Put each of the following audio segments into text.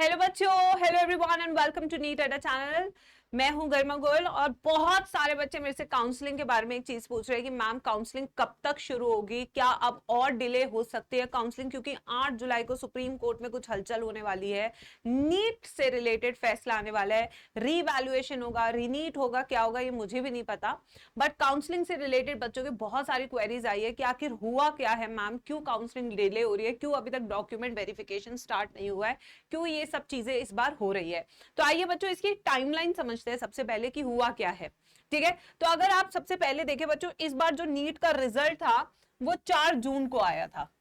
Hello बच्चों, hello everyone and welcome to NEET Adda channel. मैं हूं गरिमा गोयल और बहुत सारे बच्चे मेरे से काउंसलिंग के बारे में एक चीज पूछ रहे हैं कि मैम काउंसलिंग कब तक शुरू होगी, क्या अब और डिले हो सकती है काउंसलिंग, क्योंकि 8 जुलाई को सुप्रीम कोर्ट में कुछ हलचल होने वाली है। नीट से रिलेटेड फैसला आने वाला है, रीवैल्यूएशन होगा, रीनीट होगा, क्या होगा ये मुझे भी नहीं पता। बट काउंसलिंग से रिलेटेड बच्चों की बहुत सारी क्वेरीज आई है कि आखिर हुआ क्या है मैम, क्यों काउंसलिंग डिले हो रही है, क्यों अभी तक डॉक्यूमेंट वेरिफिकेशन स्टार्ट नहीं हुआ है, क्यों ये सब चीजें इस बार हो रही है। तो आइए बच्चों इसकी टाइमलाइन समझते हैं सबसे पहले कि हुआ क्या है। ठीक है, तो अगर आप सबसे पहले देखें बच्चों, इस बार जो नीट का रिजल्ट था वो 4 जून को आया था।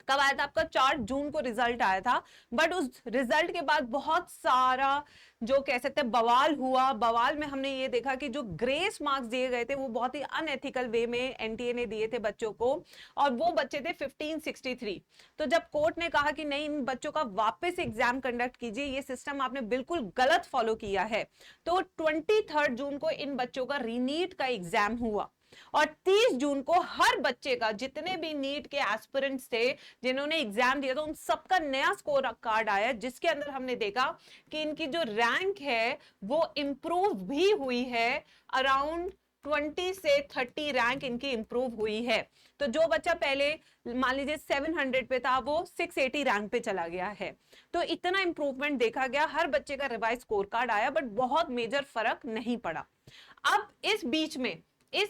कब आया था आपका? 4 जून को रिजल्ट आया था। बट उस रिजल्ट के बाद बहुत सारा जो कह सकते हैं बवाल हुआ। बवाल में हमने ये देखा कि जो ग्रेस मार्क्स दिए गए थे वो बहुत ही अनएथिकल वे में एनटीए ने दिए थे बच्चों को, और वो बच्चे थे 1563। तो जब कोर्ट ने कहा कि नहीं, इन बच्चों का वापस एग्जाम कंडक्ट कीजिए, ये सिस्टम आपने बिल्कुल गलत फॉलो किया है, तो 23 जून को इन बच्चों का रीनीट का एग्जाम हुआ। और 30 जून को हर बच्चे का, जितने भी नीट के एस्पिरेंट्स थे जिन्होंने एग्जाम दिया था, उन सबका नया स्कोर कार्ड आया, जिसके अंदर हमने देखा कि इनकी जो रैंक है वो इंप्रूव भी हुई है। अराउंड 20 से 30 रैंक इनकी इंप्रूव हुई है। तो जो बच्चा पहले मान लीजिए 700 पे था, वो 680 रैंक पे चला गया है। तो इतना इंप्रूवमेंट देखा गया, हर बच्चे का रिवाइज स्कोर कार्ड आया, बट बहुत मेजर फर्क नहीं पड़ा। अब इस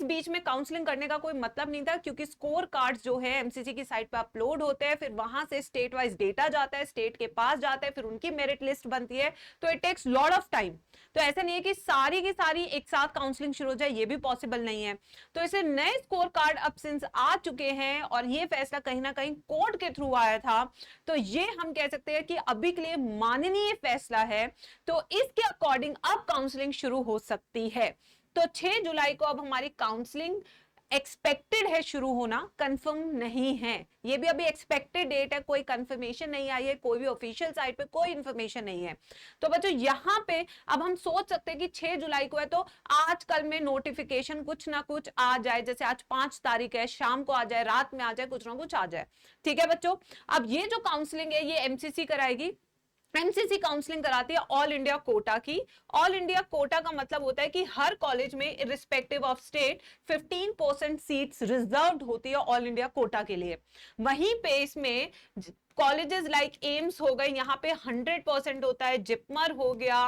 बीच में काउंसलिंग करने का कोई मतलब नहीं था, क्योंकि स्कोर कार्ड्स जो है एमसीसी की साइट पे अपलोड होते हैं, फिर वहां से स्टेट वाइज डेटा जाता है, स्टेट के पास जाता है, फिर उनकी मेरिट लिस्ट बनती है। तो it takes lot of time. तो ऐसा नहीं है कि सारी की सारी एक साथ काउंसलिंग शुरू हो जाए, ये भी पॉसिबल नहीं है। तो इसे नए स्कोर कार्ड अब सिंस आ चुके हैं और ये फैसला कहीं ना कहीं कोर्ट के थ्रू आया था, तो ये हम कह सकते हैं कि अभी के लिए माननीय फैसला है। तो इसके अकॉर्डिंग अब काउंसलिंग शुरू हो सकती है। तो 6 जुलाई को अब हमारी काउंसलिंग एक्सपेक्टेड है शुरू होना, कंफर्म नहीं है। ये भी अभी एक्सपेक्टेड डेट है, कोई कंफर्मेशन नहीं आई है, कोई भी ऑफिशियल साइट पे कोई इंफॉर्मेशन नहीं है। तो बच्चों यहां पे अब हम सोच सकते हैं कि 6 जुलाई को है, तो आज कल में नोटिफिकेशन कुछ ना कुछ आ जाए, जैसे आज 5 तारीख है, शाम को आ जाए, रात में आ जाए, कुछ ना कुछ आ जाए। ठीक है बच्चों, अब ये जो काउंसलिंग है ये एमसीसी कराएगी। एमसीसी काउंसलिंग कराती है ऑल इंडिया कोटा की। ऑल इंडिया कोटा का मतलब होता है कि हर कॉलेज में irrespective of state 15% seats reserved होती है ऑल इंडिया कोटा के लिए। वहीं पे इसमें कॉलेजेस लाइक एम्स हो गए, यहाँ पे 100% होता है, जिपमर हो गया,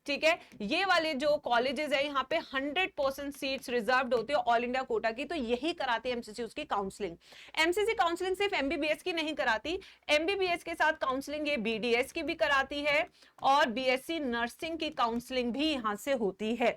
ठीक है, ये वाले जो कॉलेजेस है यहाँ पे 100% सीट्स रिजर्व्ड होती है ऑल इंडिया कोटा की। तो यही कराती है एमसीसी उसकी काउंसलिंग। एमसीसी काउंसलिंग सिर्फ एमबीबीएस की नहीं कराती, एमबीबीएस के साथ काउंसलिंग ये बीडीएस की भी कराती है, और बीएससी नर्सिंग की काउंसलिंग भी यहां से होती है।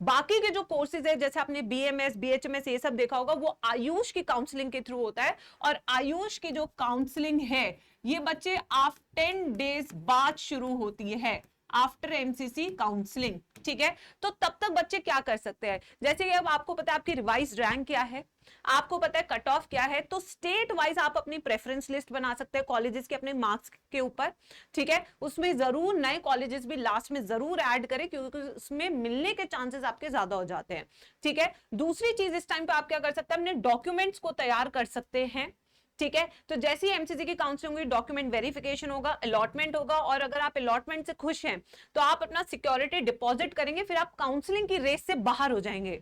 बाकी के जो कोर्सेज है, जैसे आपने बीएमएस बीएचएमएस ये सब देखा होगा, वो आयुष की काउंसलिंग के थ्रू होता है। और आयुष की जो काउंसलिंग है ये बच्चे आफ्टर 10 डेज बाद शुरू होती है, आफ्टर एमसीसी काउंसलिंग। ठीक है, तो तब तक बच्चे क्या कर सकते हैं, जैसे कि अब आपको पता है आपकी रिवाइज रैंक क्या है, आपको पता है कट ऑफ क्या है, तो स्टेट वाइज आप अपनी प्रेफरेंस लिस्ट बना सकते हैं कॉलेजेस के अपने मार्क्स के ऊपर। ठीक है, उसमें जरूर नए कॉलेजेस भी लास्ट में जरूर ऐड करें, क्योंकि उसमें मिलने के चांसेस आपके ज्यादा हो जाते हैं। ठीक है, दूसरी चीज इस टाइम पे आप क्या कर सकते हैं, अपने डॉक्यूमेंट्स को तैयार कर सकते हैं। ठीक है, तो जैसे ही एमसीसी की काउंसलिंग हुई, डॉक्यूमेंट वेरिफिकेशन होगा, अलॉटमेंट होगा, और अगर आप अलॉटमेंट से खुश हैं तो आप अपना सिक्योरिटी डिपॉजिट करेंगे, फिर आप काउंसलिंग की रेस से बाहर हो जाएंगे।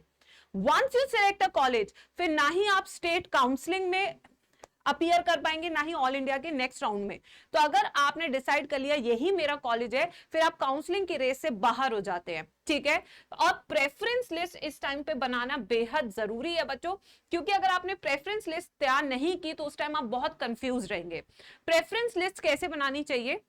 Once you select a college, फिर ना ही आप स्टेट काउंसलिंग में अपीयर कर पाएंगे, ना ही ऑल इंडिया के नेक्स्ट राउंड में। तो अगर आपने डिसाइड कर लिया यही मेरा कॉलेज है, फिर आप काउंसलिंग की रेस से बाहर हो जाते हैं। ठीक है, और प्रेफरेंस लिस्ट इस टाइम पे बनाना बेहद जरूरी है बच्चों, क्योंकि अगर आपने प्रेफरेंस लिस्ट तैयार नहीं की तो उस टाइम आप बहुत कंफ्यूज रहेंगे। प्रेफरेंस लिस्ट कैसे बनानी चाहिए,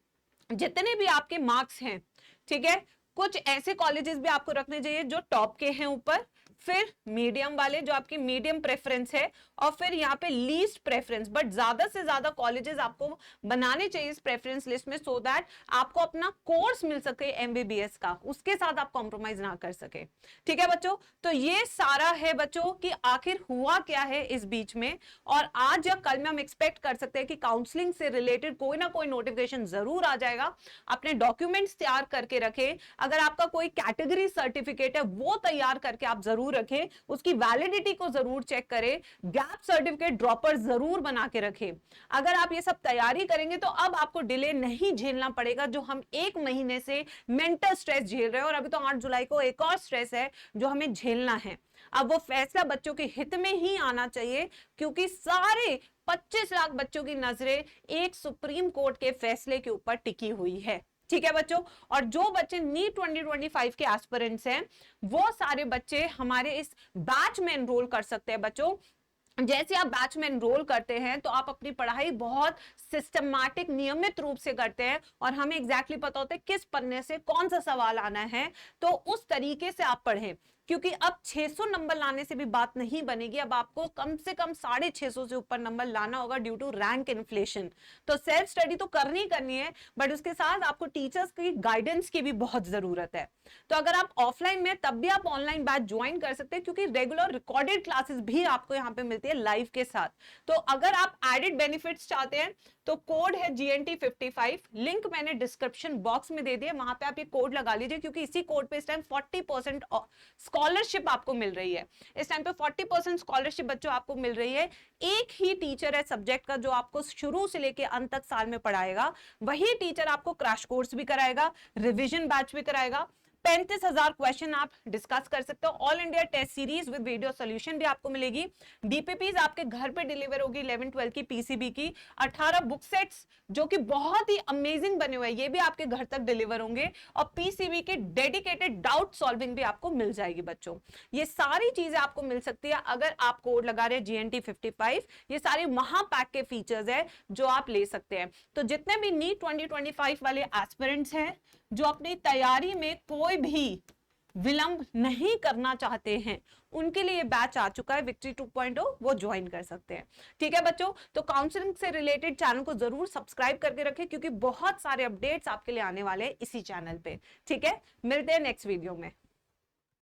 जितने भी आपके मार्क्स हैं, ठीक है, कुछ ऐसे कॉलेजेस भी आपको रखने चाहिए जो टॉप के हैं ऊपर, फिर मीडियम वाले जो आपकी मीडियम प्रेफरेंस है, और फिर यहाँ पे लीस्ट प्रेफरेंस। बट ज्यादा से ज्यादा कॉलेजेस आपको बनाने चाहिए इस प्रेफरेंस लिस्ट में, सो दैट आपको अपना कोर्स मिल सके एमबीबीएस का, उसके साथ आप कॉम्प्रोमाइज ना कर सके। ठीक है बच्चों, तो ये सारा है बच्चों कि आखिर हुआ क्या है इस बीच में, और आज या कल में हम एक्सपेक्ट कर सकते हैं कि काउंसलिंग से रिलेटेड कोई ना कोई नोटिफिकेशन जरूर आ जाएगा। अपने डॉक्यूमेंट्स तैयार करके रखें, अगर आपका कोई कैटेगरी सर्टिफिकेट है वो तैयार करके आप जरूर जरूर रखें, उसकी वैलिडिटी को जरूर चेक करें, गैप सर्टिफिकेट ड्रॉपर जरूर बना के रखें। अगर आप ये सब तैयारी करेंगे तो अब आपको डिले नहीं झेलना पड़ेगा, जो हम 1 महीने से मेंटल स्ट्रेस झेल रहे हैं, और अभी तो 8 जुलाई को एक और स्ट्रेस है जो हमें झेलना है। अब वो फैसला बच्चों के हित में ही आना चाहिए, क्योंकि सारे 25 लाख बच्चों की नजरें एक सुप्रीम कोर्ट के फैसले के ऊपर टिकी हुई है। ठीक है बच्चों, और जो बच्चे नीट 2025 के एस्पिरेंट्स हैं, वो सारे बच्चे हमारे इस बैच में एनरोल कर सकते हैं। बच्चों, जैसे आप बैच में एनरोल करते हैं तो आप अपनी पढ़ाई बहुत सिस्टमैटिक, नियमित रूप से करते हैं, और हमें एग्जैक्टली पता होता है किस पन्ने से कौन सा सवाल आना है, तो उस तरीके से आप पढ़ें। क्योंकि अब 600 नंबर लाने से भी बात नहीं बनेगी, अब आपको कम से कम 650 से ऊपर नंबर लाना होगा ड्यू टू रैंक इन्फ्लेशन। तो सेल्फ स्टडी तो करनी है, बट उसके साथ आपको टीचर्स की गाइडेंस की भी बहुत जरूरत है। तो अगर आप ऑफलाइन में, तब भी आप ऑनलाइन बैच ज्वाइन कर सकते हैं, क्योंकि रेगुलर रिकॉर्डेड क्लासेस भी आपको यहाँ पे मिलती है लाइव के साथ। तो अगर आप एडेड बेनिफिट्स चाहते हैं तो कोड है GNT55, लिंक मैंने डिस्क्रिप्शन बॉक्स में दे दिया, वहां पे आप ये कोड लगा लीजिए, क्योंकि इसी कोड पे इस टाइम 40% स्कॉलरशिप आपको मिल रही है। इस टाइम पे 40% स्कॉलरशिप बच्चों आपको मिल रही है। एक ही टीचर है सब्जेक्ट का जो आपको शुरू से लेके अंत तक साल में पढ़ाएगा, वही टीचर आपको क्रैश कोर्स भी कराएगा, रिवीजन बैच भी कराएगा। 35,000 क्वेश्चन आप डिस्कस कर सकते हो। All India test series with video solution भी आपको मिलेगी। डीपीपीज आपके घर पे डिलीवर होगी 11-12 की पीसीबी की। 18 बुक सेट्स जो कि बहुत ही अमेजिंग बने हुए हैं, ये भी आपके घर तक डिलीवर होंगे, और पीसीबी के डेडिकेटेड डाउट सॉल्विंग भी आपको मिल जाएगी। बच्चों, ये सारी चीजें आपको मिल सकती है अगर आप कोड लगा रहे हैं GNT55। ये सारे महापैक के फीचर्स है जो आप ले सकते हैं। तो जितने भी नीट 2025 वाले एस्पिरेंट्स हैं जो अपनी तैयारी में कोई भी विलंब नहीं करना चाहते हैं, उनके लिए बैच आ चुका है विक्ट्री 2.0, वो ज्वाइन कर सकते हैं। ठीक है बच्चों, तो काउंसलिंग से रिलेटेड चैनल को जरूर सब्सक्राइब करके रखें, क्योंकि बहुत सारे अपडेट्स आपके लिए आने वाले हैं इसी चैनल पे। ठीक है, मिलते हैं नेक्स्ट वीडियो में।